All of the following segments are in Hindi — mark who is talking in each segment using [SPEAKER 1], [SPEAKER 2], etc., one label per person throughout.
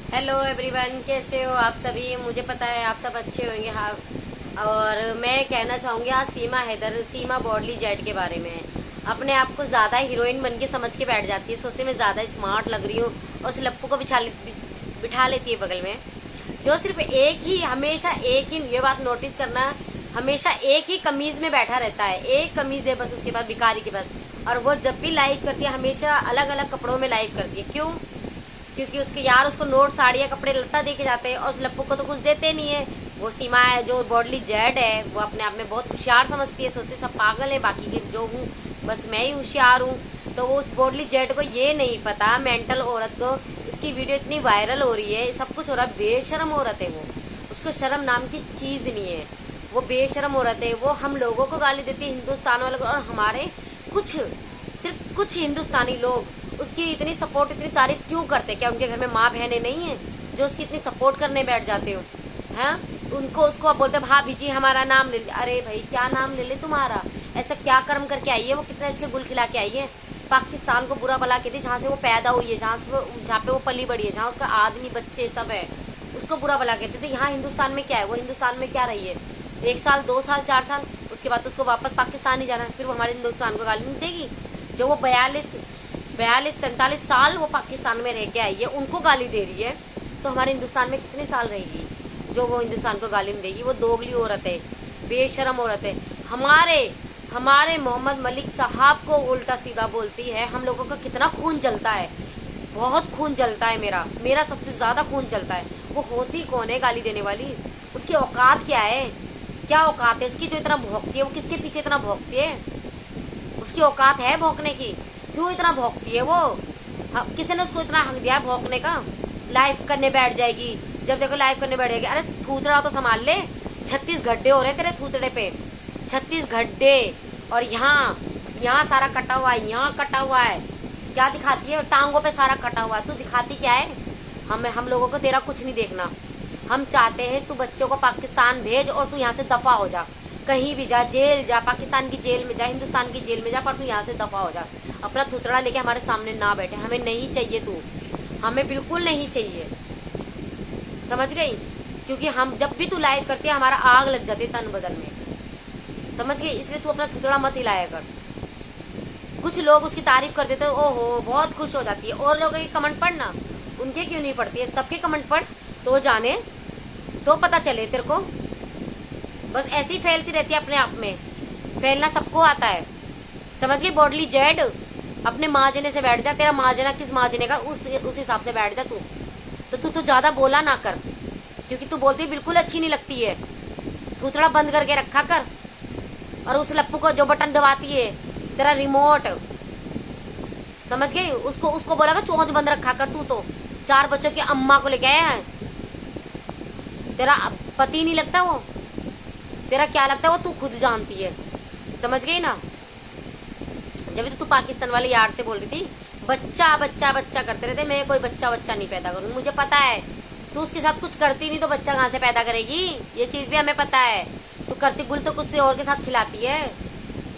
[SPEAKER 1] हेलो एवरीवन, कैसे हो आप सभी। मुझे पता है आप सब अच्छे होंगे। हाँ, और मैं कहना चाहूँगी आज सीमा बॉडली जेट के बारे में। अपने आप को ज़्यादा हीरोइन बन के समझ के बैठ जाती है, सोचते मैं ज़्यादा स्मार्ट लग रही हूँ और उस लप्पू को बिठा लेती है बगल में, जो सिर्फ एक ही हमेशा एक ही, ये बात नोटिस करना, हमेशा एक ही कमीज में बैठा रहता है। एक कमीज है बस उसके पास, भिखारी के पास। और वो जब भी लाइव करती है हमेशा अलग अलग कपड़ों में लाइव करती है। क्यों? क्योंकि उसके यार उसको नोट, साड़ियाँ, कपड़े लत्ता दे के जाते हैं और उस लप्पू को तो कुछ देते नहीं है। वो सीमा है जो बॉडली जेड है, वो अपने आप में बहुत होशियार समझती है, सोचती सब पागल है, बाकी के जो हूँ बस मैं ही होशियार हूँ। तो वो उस बॉडली जेड को ये नहीं पता, मेंटल औरत को, उसकी वीडियो इतनी वायरल हो रही है, सब कुछ हो रहा है, बेशरम औरत है वो, उसको शर्म नाम की चीज़ नहीं है। वो बेशरम औरत है, वो हम लोगों को गाली देती है, हिंदुस्तान वालों को, और हमारे कुछ, सिर्फ कुछ हिंदुस्तानी लोग उसकी इतनी सपोर्ट, इतनी तारीफ क्यों करते? क्या उनके घर में माँ बहनें नहीं है जो उसकी इतनी सपोर्ट करने बैठ जाते हो? हैं? उनको, उसको आप बोलते भाभी जी हमारा नाम ले। अरे भाई क्या नाम ले ले तुम्हारा? ऐसा क्या कर्म करके आई है वो? कितने अच्छे गुल खिला के आई है। पाकिस्तान को बुरा भला कहती, जहाँ से वो पैदा हुई है, जहाँ पे वो पली बड़ी है, जहाँ उसका आदमी बच्चे सब है, उसको बुरा भला कहते। तो यहाँ हिंदुस्तान में क्या है? वो हिंदुस्तान में क्या रही है? 1 साल, 2 साल, 4 साल, उसके बाद तो उसको वापस पाकिस्तान ही जाना है। फिर वो हमारे हिंदुस्तान को गाली नहीं देगी? जो वो 42-47 साल वो पाकिस्तान में रह के आई है, उनको गाली दे रही है, तो हमारे हिंदुस्तान में कितने साल रहेगी जो वो हिंदुस्तान को गाली नहीं देगी? वो दोगली औरत है, बेशरम औरत है। हमारे मोहम्मद मलिक साहब को उल्टा सीधा बोलती है। हम लोगों का कितना खून जलता है, बहुत खून जलता है, मेरा सबसे ज़्यादा खून जलता है। वो होती कौन है गाली देने वाली? उसकी औकात क्या है? क्या औकात है उसकी जो इतना भौंकती है? वो किसके पीछे इतना भौंकती है? उसकी औकात है भौंकने की? क्यों इतना भौंकती है वो? किसी ने उसको इतना हक दिया है भौंकने का? लाइव करने बैठ जाएगी, जब देखो लाइव करने बैठ जाएगी। अरे थूथड़ा तो संभाल ले, 36 गड्ढे हो रहे तेरे थूथड़े पे, 36 गड्ढे। और यहाँ सारा कटा हुआ है, यहाँ कटा हुआ है। क्या दिखाती है? टांगों पे सारा कटा हुआ है। तू दिखाती क्या है? हम लोगों को तेरा कुछ नहीं देखना। हम चाहते हैं तू बच्चों को पाकिस्तान भेज और तू यहाँ से दफा हो जा, कहीं भी जा, जेल जा, पाकिस्तान की जेल में जा, हिंदुस्तान की जेल में जा, पर तू यहाँ से दफा हो जा। अपना थुतड़ा लेके हमारे सामने ना बैठे, हमें नहीं चाहिए तू, हमें बिल्कुल नहीं चाहिए, समझ गई? क्योंकि हम जब भी तू लाइव करती है हमारा आग लग जाती है तन बदन में, समझ गई? इसलिए तू अपना थुतड़ा मत हिलाया कर। कुछ लोग उसकी तारीफ कर देते, ओहो बहुत खुश हो जाती है। और लोगों के कमेंट पढ़ना, उनके क्यों नहीं पढ़ती है? सबके कमेंट पढ़ तो जाने, तो पता चले तेरे को। बस ऐसे ही फैलती रहती है अपने आप में, फैलना सबको आता है, समझ गई? बॉडली जेड, अपने माजने से बैठ जा। तेरा माजना किस माजने का, उस हिसाब से बैठ जा तू। तो तू ज्यादा बोला ना कर, क्योंकि तू बोलती बिल्कुल अच्छी नहीं लगती है। थूथड़ा बंद करके रखा कर। और उस लप्पू को जो बटन दबाती है, तेरा रिमोट, समझ गई? उसको बोला कर चोंच बंद रखा कर। तू तो 4 बच्चों की अम्मा को लेके आया है, तेरा पति नहीं लगता वो? तेरा क्या लगता है वो तू खुद जानती है, समझ गई ना? जब तू पाकिस्तान वाले यार से बोल रही थी बच्चा बच्चा बच्चा करते रहते, मैं कोई बच्चा नहीं पैदा करूँ, मुझे पता है। तू उसके साथ कुछ करती नहीं तो बच्चा कहाँ से पैदा करेगी? ये चीज़ भी हमें पता है। तू करती गुल तो कुछ से और के साथ खिलाती है,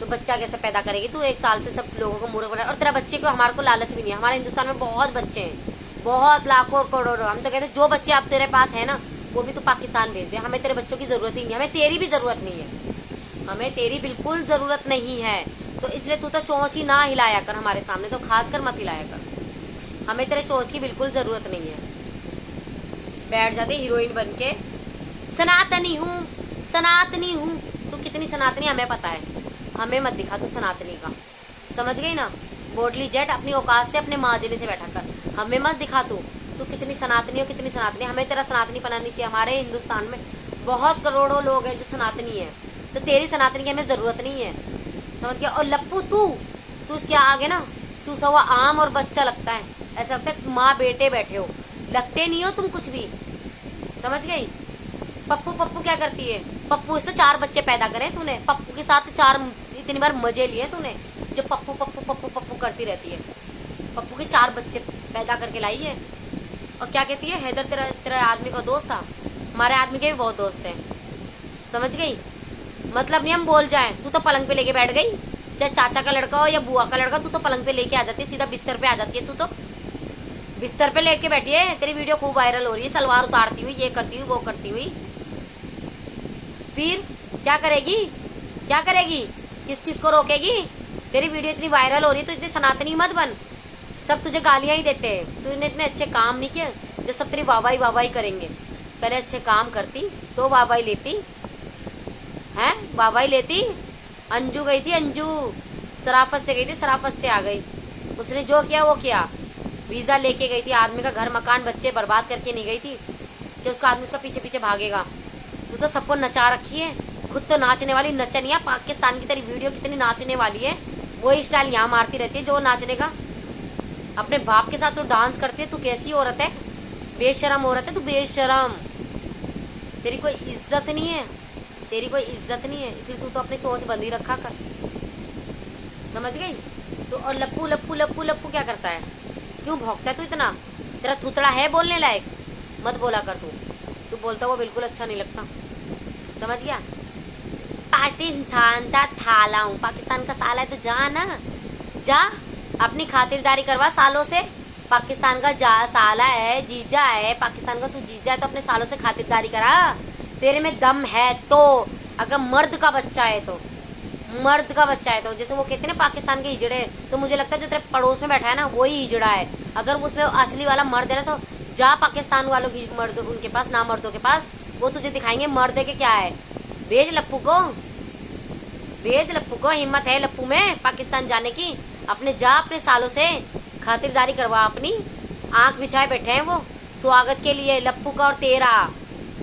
[SPEAKER 1] तो बच्चा कैसे पैदा करेगी? तू 1 साल से सब लोगों को मूर्ख बना। और तेरा बच्चे को, हमारे को लालच भी नहीं है। हमारे हिंदुस्तान में बहुत बच्चे हैं, बहुत लाखों करोड़ों। हम तो कहते हैं जो बच्चे अब तेरे पास है ना, वो भी तू पाकिस्तान भेज दे, हमें तेरे बच्चों की ज़रूरत ही नहीं है, हमें तेरी भी ज़रूरत नहीं है, हमें तेरी बिल्कुल ज़रूरत नहीं है। तो इसलिए तू तो चोंच ही ना हिलाया कर हमारे सामने, तो खास कर मत हिलाया कर, हमें तेरे चोंच की बिल्कुल ज़रूरत नहीं है। बैठ जाते हीरोइन बन के, सनातनी हूँ, सनातनी हूँ। तू कितनी सनातनी हमें पता है, हमें मत दिखा तू सनातनी का, समझ गई ना? बॉडली जेट, अपनी औकात से अपने माजने से बैठा कर, हमें मत दिखा तू कितनी सनातनी हो, कितनी सनातनी। हमें तेरा सनातनी पना नहीं चाहिए। हमारे हिंदुस्तान में बहुत करोड़ों लोग हैं जो सनातनी है, तो तेरी सनातनी की हमें ज़रूरत नहीं है, समझ गया? और लप्पू तू उसके आगे ना चूसा हुआ आम और बच्चा लगता है, ऐसा लगता है माँ बेटे बैठे हो, लगते नहीं हो तुम कुछ भी, समझ गई? पप्पू क्या करती है? पप्पू इससे 4 बच्चे पैदा करे तूने, पप्पू के साथ 4 इतनी बार मजे लिए तूने, जो पप्पू पप्पू पप्पू पप्पू करती रहती है। पप्पू के 4 बच्चे पैदा करके लाई है। और क्या कहती है? हैदर तेरा आदमी का दोस्त था, हमारे आदमी के भी बहुत दोस्त हैं, समझ गई? मतलब नहीं हम बोल जाएं, तू तो पलंग पे लेके बैठ गई, चाहे चाचा का लड़का हो या बुआ का लड़का, तू तो पलंग पे लेके आ जाती है, सीधा बिस्तर पे आ जाती है तू तो। बिस्तर पे लेट के बैठी है, तेरी वीडियो खूब वायरल हो रही है, सलवार उतारती हुई, ये करती हुई, वो करती हुई। फिर क्या करेगी, क्या करेगी, किस किस को रोकेगी? तेरी वीडियो इतनी वायरल हो रही है तो इतनी सनातनी मत बन। सब तुझे गालियां ही देते हैं, तूने इतने अच्छे काम नहीं किए जो सब तेरी वाहवाही करेंगे। पहले अच्छे काम करती तो वाहवाही लेती है, वाहवाही लेती। अंजू गई थी, अंजू शराफत से गई थी, शराफत से आ गई। उसने जो किया वो किया, वीजा लेके गई थी, आदमी का घर मकान बच्चे बर्बाद करके नहीं गई थी कि उसका आदमी उसका पीछे पीछे भागेगा। तू तो सबको नचा रखी है, खुद तो नाचने वाली नचनिया। पाकिस्तान की तेरी वीडियो कितनी नाचने वाली है, वही स्टाइल यहाँ मारती रहती है जो नाचने का। अपने बाप के साथ तो डांस करती है। तू कैसी औरत है, बेशरम औरत है तू, बेशरम। तेरी कोई इज्जत नहीं है, तेरी कोई इज्जत नहीं है, इसलिए तू तो अपने चोंच बंदी रखा कर, समझ गई? तो और लप्पू लप्पू लप्पू लप्पू क्या करता है, क्यों भौंकता है तू इतना? तेरा थुतड़ा है बोलने लायक? मत बोला कर तू बोलता वो बिल्कुल अच्छा नहीं लगता, समझ गया? पाकिस्तान का थाला हूँ, पाकिस्तान का साला है तो जा ना, जा अपनी खातिरदारी करवा सालों से। पाकिस्तान का जा साला है, जीजा है, पाकिस्तान का तू जीजा है तो अपने सालों से खातिरदारी करा। तेरे में दम है तो, अगर मर्द का बच्चा है तो, मर्द का बच्चा है तो, जैसे वो कहते हैं ना पाकिस्तान के हिजड़े, तो मुझे लगता है जो तेरे पड़ोस में बैठा है ना वही हिजड़ा है। अगर उसमें असली वाला मर्द है ना तो जा पाकिस्तान वालों की मर्द उनके पास, ना मर्दों के पास, वो तुझे दिखाएंगे मर्द के क्या है। भेज लप्पू को, भेज लप्पू को, हिम्मत है लप्पू में पाकिस्तान जाने की। अपने जा, अपने सालों से खातिरदारी करवा अपनी। आंख बिछाए बैठे हैं वो स्वागत के लिए लप्पू का और तेरा।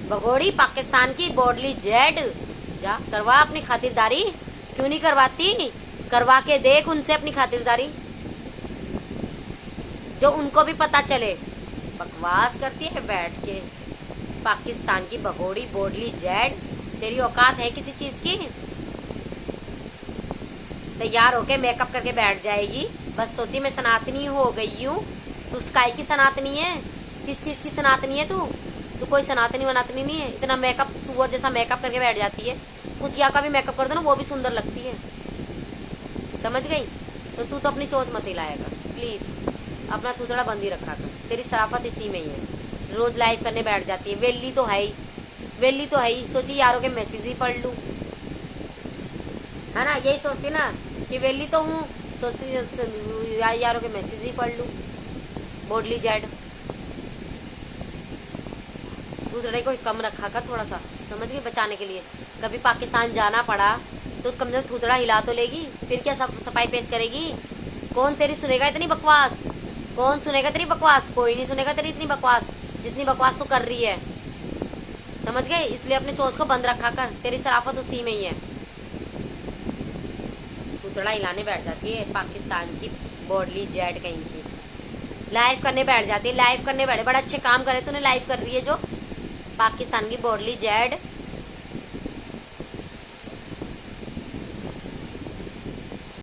[SPEAKER 1] भगोड़ी पाकिस्तान की बॉडली जेड, जा करवा अपनी खातिरदारी। क्यों नहीं करवाती, करवा के देख उनसे अपनी खातिरदारी, जो उनको भी पता चले। बकवास करती है बैठ के, पाकिस्तान की भगोड़ी बॉडली जेड। तेरी औकात है किसी चीज की? तैयार होके मेकअप करके बैठ जाएगी, बस सोची मैं सनातनी हो गई हूँ। तू स्काई की सनातनी है, किस चीज की सनातनी है तू कोई सनातनी वनातनी नहीं है। इतना मेकअप, सुअर जैसा मेकअप करके बैठ जाती है। कुतिया का भी मेकअप कर दो ना, वो भी सुंदर लगती है, समझ गई? तो तू तो अपनी चोंच मत हिलाया कर प्लीज, अपना थूथड़ा बंदी रखा कर। तेरी शराफत इसी में ही है, रोज लाइव करने बैठ जाती है। वेली तो है ही, वेली तो है ही। सोची यारों के मैसेज ही पढ़ लूँ, है ना? यही सोचती ना कि वेली तो हूँ, सोचती यारों के मैसेज ही पढ़ लूँ। बॉडली जेड, थूथड़े को कम रखा कर थोड़ा सा, समझ गई? बचाने के लिए कभी पाकिस्तान जाना पड़ा तो कम से कम थूथड़ा हिला तो लेगी, फिर क्या सब सफाई पेश करेगी? कौन तेरी सुनेगा इतनी बकवास, कौन सुनेगा तेरी बकवास? कोई नहीं सुनेगा तेरी इतनी बकवास जितनी बकवास तू कर रही है, समझ गए? इसलिए अपने चोंच को बंद रखा कर, तेरी शराफत उसी में ही है। थूथड़ा हिलाने बैठ जाती है पाकिस्तान की बॉडली जेड कहीं की, लाइव करने बैठ जाती है, लाइव करने बैठे। बड़ा अच्छे काम करे तूने, लाइव कर रही है जो, पाकिस्तान की बॉडली जेड।